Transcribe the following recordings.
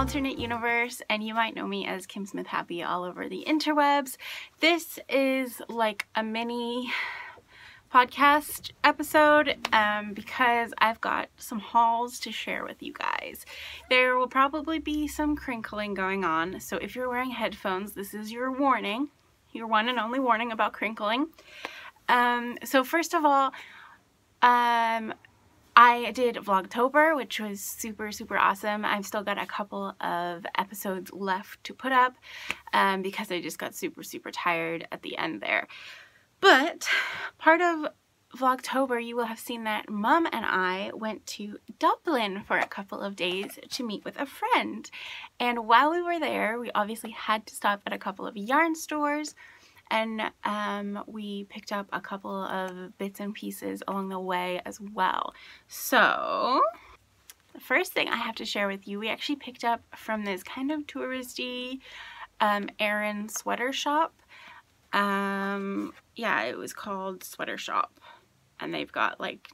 alternate universe, and you might know me as kimsmithhappy all over the interwebs. This is like a mini podcast episode because I've got some hauls to share with you guys. There will probably be some crinkling going on, so if you're wearing headphones, this is your warning, your one and only warning about crinkling. So first of all, I did Vlogtober, which was super awesome. I've still got a couple of episodes left to put up because I just got super tired at the end there. But part of Vlogtober, you will have seen that Mum and I went to Dublin for a couple of days to meet with a friend. And while we were there, we obviously had to stop at a couple of yarn stores, and we picked up a couple of bits and pieces along the way as well. So the first thing I have to share with you, we actually picked up from this kind of touristy Aran sweater shop. Yeah, it was called Sweater Shop, and they've got like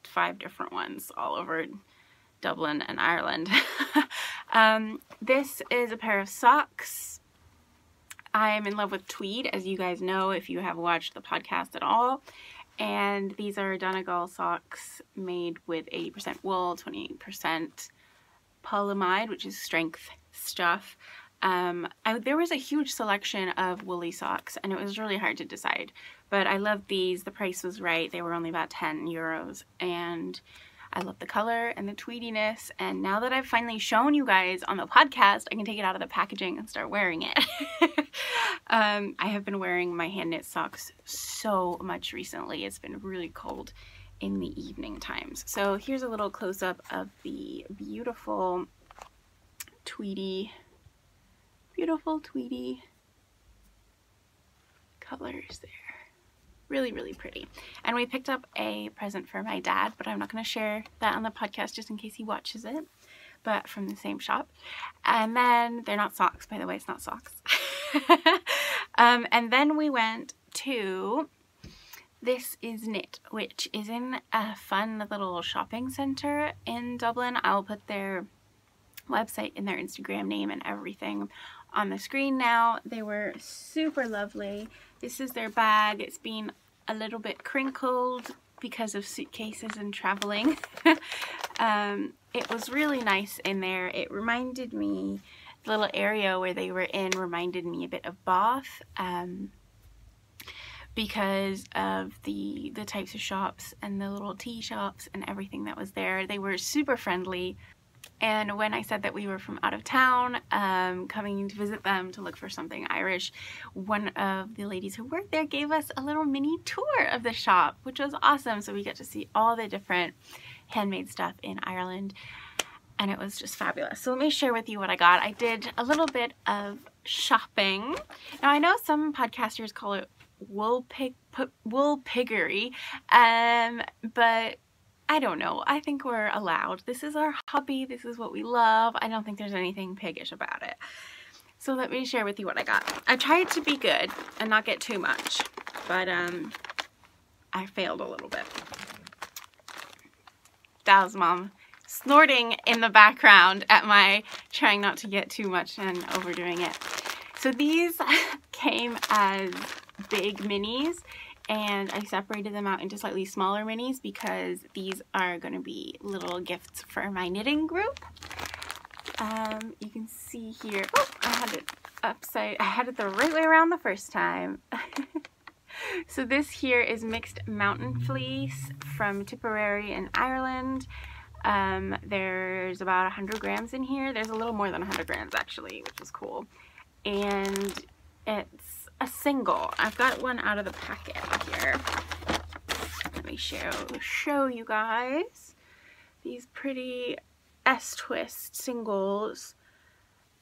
5 different ones all over Dublin and Ireland. This is a pair of socks. I am in love with tweed, as you guys know if you have watched the podcast at all. And these are Donegal socks made with 80% wool, 28% polyamide, which is strength stuff. There was a huge selection of woolly socks, and it was really hard to decide. But I loved these. The price was right. They were only about 10 euros. And I love the color and the tweediness, and now that I've finally shown you guys on the podcast, I can take it out of the packaging and start wearing it. I have been wearing my hand knit socks so much recently. It's been really cold in the evening times. So here's a little close-up of the beautiful tweedy colors there. Really pretty. And we picked up a present for my dad, but I'm not going to share that on the podcast just in case he watches it, but from the same shop. And then they're not socks, by the way. It's not socks. And then we went to This Is Knit, which is in a fun little shopping center in Dublin. I'll put their website and their Instagram name and everything on the screen now. They were super lovely. This is their bag. It's been a little bit crinkled because of suitcases and traveling. It was really nice in there. It reminded me, the little area where they were in reminded me a bit of Bath, because of the types of shops and the little tea shops and everything that was there. They were super friendly. And when I said that we were from out of town, coming to visit them to look for something Irish, one of the ladies who worked there gave us a little mini tour of the shop, which was awesome. So we got to see all the different handmade stuff in Ireland, and it was just fabulous. So let me share with you what I got. I did a little bit of shopping. Now I know some podcasters call it wool piggery, but I don't know. I think we're allowed. This is our hobby. This is what we love. I don't think there's anything piggish about it. So let me share with you what I got. I tried to be good and not get too much, but I failed a little bit. That was Mom snorting in the background at my trying not to get too much and overdoing it. So these came as big minis, and I separated them out into slightly smaller minis because these are going to be little gifts for my knitting group. You can see here, oh, I had it upside, I had it the right way around the first time. So this here is mixed mountain fleece from Tipperary in Ireland. There's about 100 grams in here. There's a little more than 100 grams actually, which is cool. And it's a single. I've got one out of the packet here. Let me show you guys these pretty S-twist singles.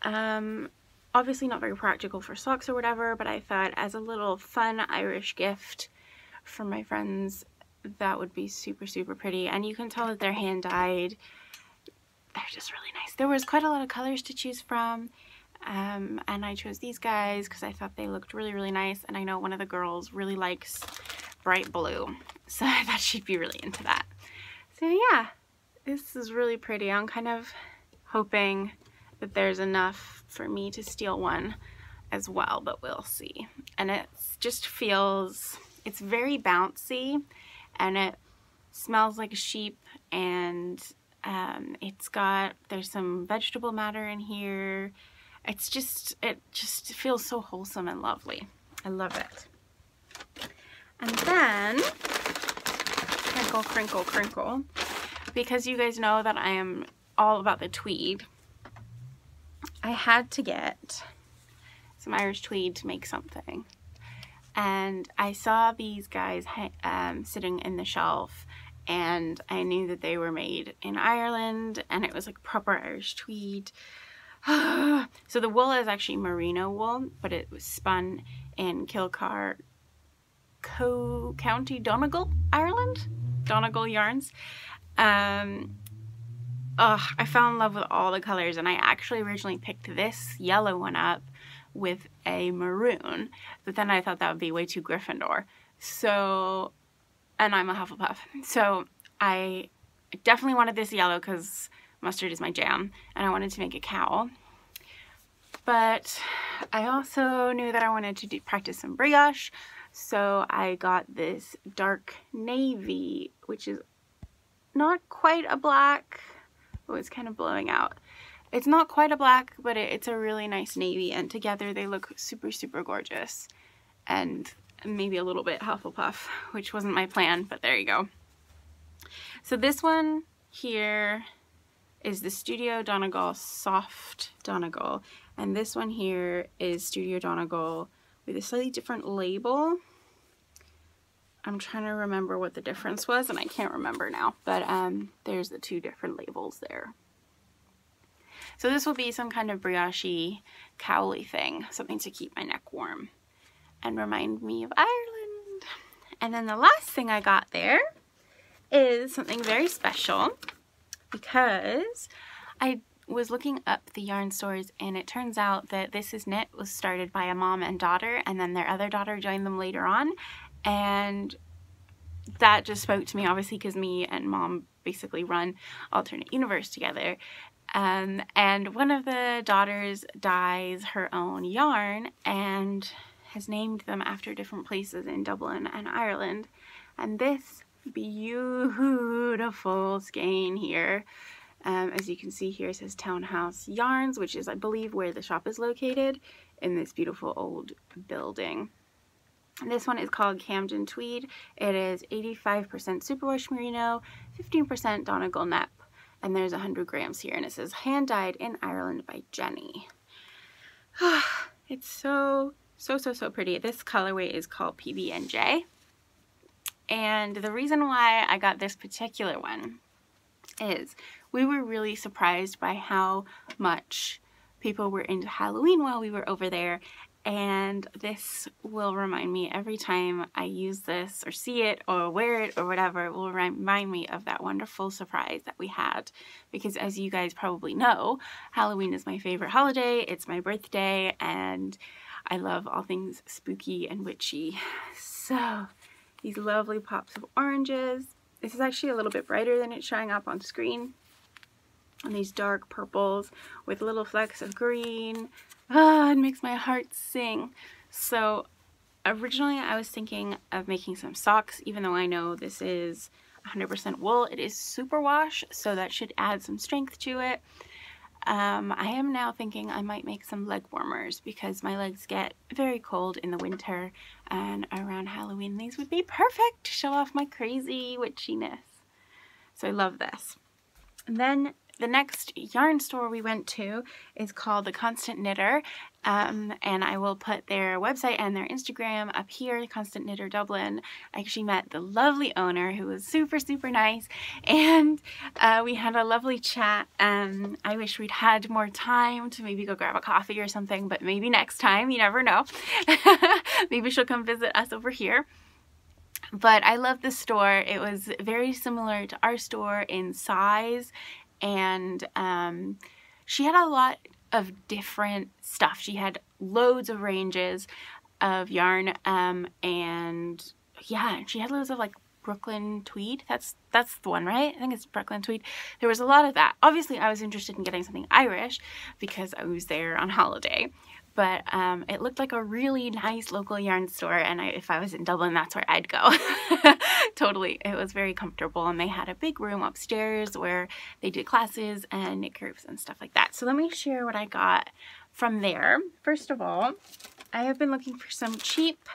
Obviously not very practical for socks or whatever, but I thought as a little fun Irish gift for my friends, that would be super pretty. And you can tell that they're hand dyed. They're just really nice. There was quite a lot of colors to choose from. And I chose these guys because I thought they looked really nice, and I know one of the girls really likes bright blue, so I thought she'd be really into that. So yeah, this is really pretty. I'm kind of hoping that there's enough for me to steal one as well, but we'll see. And it just feels, it's very bouncy, and it smells like a sheep, and there's some vegetable matter in here. It just feels so wholesome and lovely. I love it. And then, crinkle, crinkle, crinkle, because you guys know that I am all about the tweed, I had to get some Irish tweed to make something. And I saw these guys sitting in the shelf, and I knew that they were made in Ireland, and it was like proper Irish tweed. So the wool is actually merino wool, but it was spun in Kilcar, County Donegal, Ireland. Donegal yarns. I fell in love with all the colors, and I actually originally picked this yellow one up with a maroon, but then I thought that would be way too Gryffindor. So, and I'm a Hufflepuff, so I definitely wanted this yellow because mustard is my jam, and I wanted to make a cowl. But I also knew that I wanted to practice some brioche, so I got this dark navy, which is not quite a black. Oh, it's kind of blowing out. It's not quite a black, but it's a really nice navy, and together they look super, super gorgeous. And maybe a little bit Hufflepuff, which wasn't my plan, but there you go. So this one here is the Studio Donegal Soft Donegal, and this one here is Studio Donegal with a slightly different label. I'm trying to remember what the difference was, and I can't remember now, but there's the two different labels there. So this will be some kind of brioche cowly thing, something to keep my neck warm and remind me of Ireland. And then the last thing I got there is something very special, because I was looking up the yarn stores, and it turns out that This Is Knit was started by a mom and daughter, and then their other daughter joined them later on. And that just spoke to me, obviously, because me and mom basically run Alternate Universe together. And one of the daughters dyes her own yarn and has named them after different places in Dublin and Ireland. And this beautiful skein here, as you can see here, it says Townhouse Yarns, which is, I believe, where the shop is located, in this beautiful old building. This one is called Camden Tweed. It is 85% superwash merino, 15% Donegal nep, and there's 100 grams here, and it says hand dyed in Ireland by Jenny. It's so pretty. This colorway is called PB&J, and the reason why I got this particular one is we were really surprised by how much people were into Halloween while we were over there. And this will remind me every time I use this or see it or wear it or whatever, it will remind me of that wonderful surprise that we had. Because as you guys probably know, Halloween is my favorite holiday. It's my birthday, and I love all things spooky and witchy. So these lovely pops of oranges. This is actually a little bit brighter than it's showing up on screen. And these dark purples with little flecks of green. It makes my heart sing. So originally I was thinking of making some socks, even though I know this is 100% wool. It is superwash, so that should add some strength to it. I am now thinking I might make some leg warmers, because my legs get very cold in the winter, and around Halloween these would be perfect to show off my crazy witchiness. So I love this. And then the next yarn store we went to is called The Constant Knitter, and I will put their website and their Instagram up here, The Constant Knitter Dublin. I actually met the lovely owner, who was super nice, and we had a lovely chat. I wish we'd had more time to maybe go grab a coffee or something, but maybe next time, you never know. Maybe she'll come visit us over here. But I love the store. It was very similar to our store in size, and she had a lot of different stuff. She had loads of ranges of yarn, and yeah, she had loads of like Brooklyn Tweed. That's the one, right? I think it's Brooklyn Tweed. There was a lot of that. Obviously, I was interested in getting something Irish because I was there on holiday. But it looked like a really nice local yarn store, and if I was in Dublin, that's where I'd go. Totally. It was very comfortable, and they had a big room upstairs where they did classes and knit groups and stuff like that. So let me share what I got from there. First of all, I have been looking for some cheap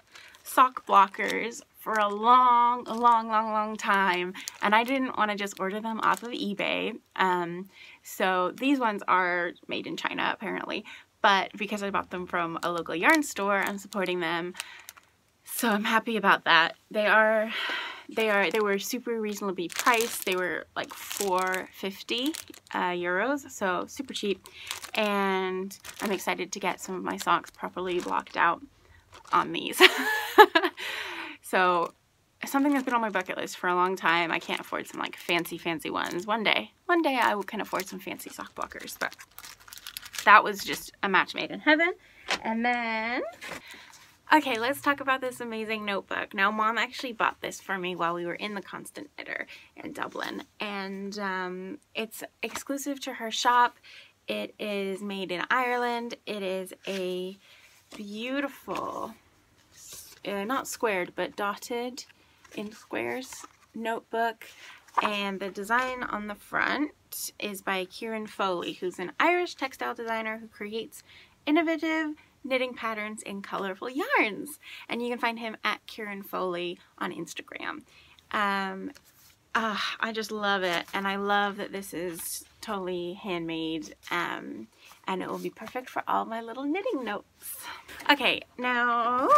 sock blockers for a long time, and I didn't want to just order them off of eBay. So these ones are made in China apparently, but because I bought them from a local yarn store, I'm supporting them. So I'm happy about that. They were super reasonably priced. They were like 4.50 euros, so super cheap. And I'm excited to get some of my socks properly blocked out on these. So something that's been on my bucket list for a long time. I can't afford some like fancy ones. One day I can afford some fancy sock blockers, but that was just a match made in heaven. And then, okay, let's talk about this amazing notebook. Now, Mom actually bought this for me while we were in the Constant Knitter in Dublin, and it's exclusive to her shop. It is made in Ireland. It is a beautiful, not squared, but dotted in squares notebook. And the design on the front is by Kieran Foley, who's an Irish textile designer who creates innovative knitting patterns in colorful yarns. And you can find him at Kieran Foley on Instagram. I just love it. And I love that this is totally handmade. And it will be perfect for all my little knitting notes. Okay, now...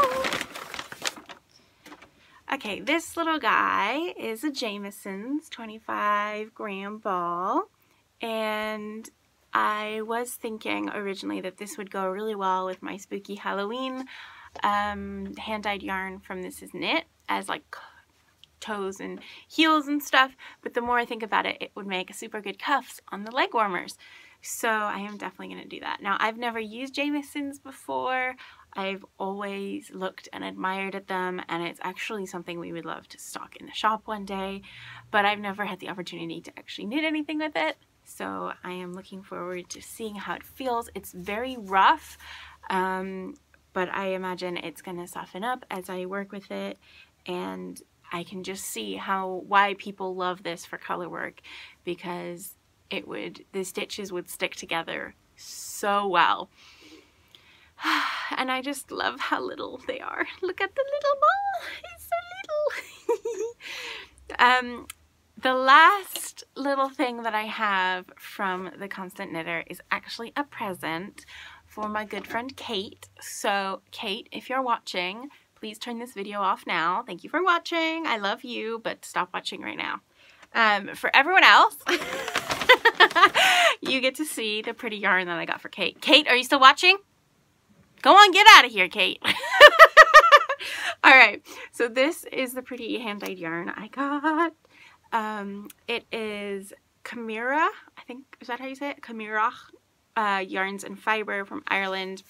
Okay, this little guy is a Jamieson's 25-gram ball, and I was thinking originally that this would go really well with my spooky Halloween hand-dyed yarn from This Is Knit as like toes and heels and stuff, but the more I think about it, it would make super good cuffs on the leg warmers. So I am definitely going to do that. Now, I've never used Jamieson's before. I've always looked and admired at them, and it's actually something we would love to stock in the shop one day, but I've never had the opportunity to actually knit anything with it. So I am looking forward to seeing how it feels. It's very rough, but I imagine it's going to soften up as I work with it, and I can just see why people love this for color work, because the stitches would stick together so well. And I just love how little they are. Look at the little ball. It's so little. The last little thing that I have from the Constant Knitter is actually a present for my good friend Kate. So Kate, if you're watching, please turn this video off now. Thank you for watching. I love you, but stop watching right now. For everyone else, you get to see the pretty yarn that I got for Kate. Kate, are you still watching? Go on, get out of here, Kate. Alright, so this is the pretty hand-dyed yarn I got. It is Chimera, I think, is that how you say it? Chimera yarns and fiber from Ireland.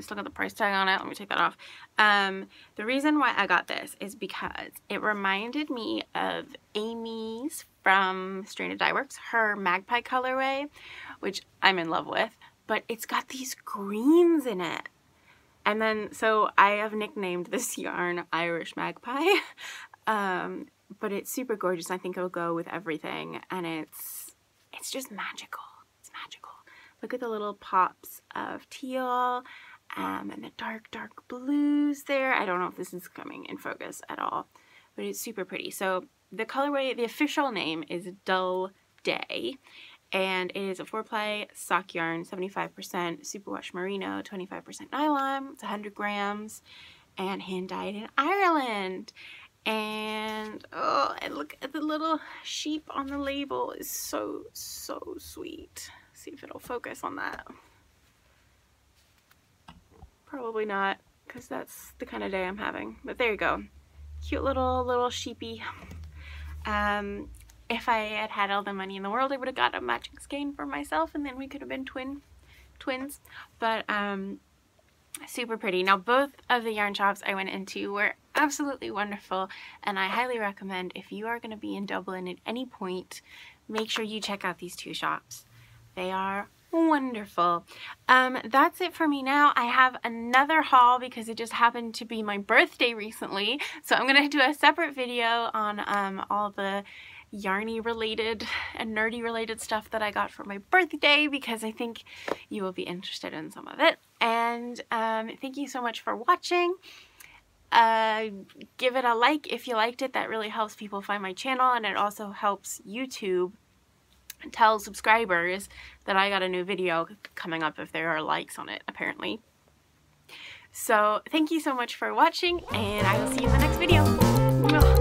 Still got the price tag on it. Let me take that off. The reason why I got this is because it reminded me of Amy's from Strained Dye Works, her Magpie colorway, which I'm in love with. But it's got these greens in it. And then, so I have nicknamed this yarn Irish Magpie. But it's super gorgeous. I think it'll go with everything. And it's just magical. It's magical. Look at the little pops of teal and the dark blues there. I don't know if this is coming in focus at all, but it's super pretty. So the colorway, the official name is Dull Day. And it is a 4-ply sock yarn, 75% superwash merino, 25% nylon. It's 100 grams and hand dyed in Ireland. And oh, and look at the little sheep on the label. It's so sweet. See if it'll focus on that. Probably not, because that's the kind of day I'm having. But there you go. Cute little sheepy. If I had had all the money in the world, I would have got a matching skein for myself, and then we could have been twins. But super pretty. Now, both of the yarn shops I went into were absolutely wonderful, and I highly recommend, if you are going to be in Dublin at any point, make sure you check out these two shops. They are wonderful. That's it for me now. I have another haul because it just happened to be my birthday recently, so I'm gonna do a separate video on all the yarny related and nerdy related stuff that I got for my birthday, because I think you will be interested in some of it. And thank you so much for watching. Give it a like if you liked it. That really helps people find my channel, and it also helps YouTube tell subscribers that I got a new video coming up if there are likes on it, apparently. So thank you so much for watching, and I will see you in the next video.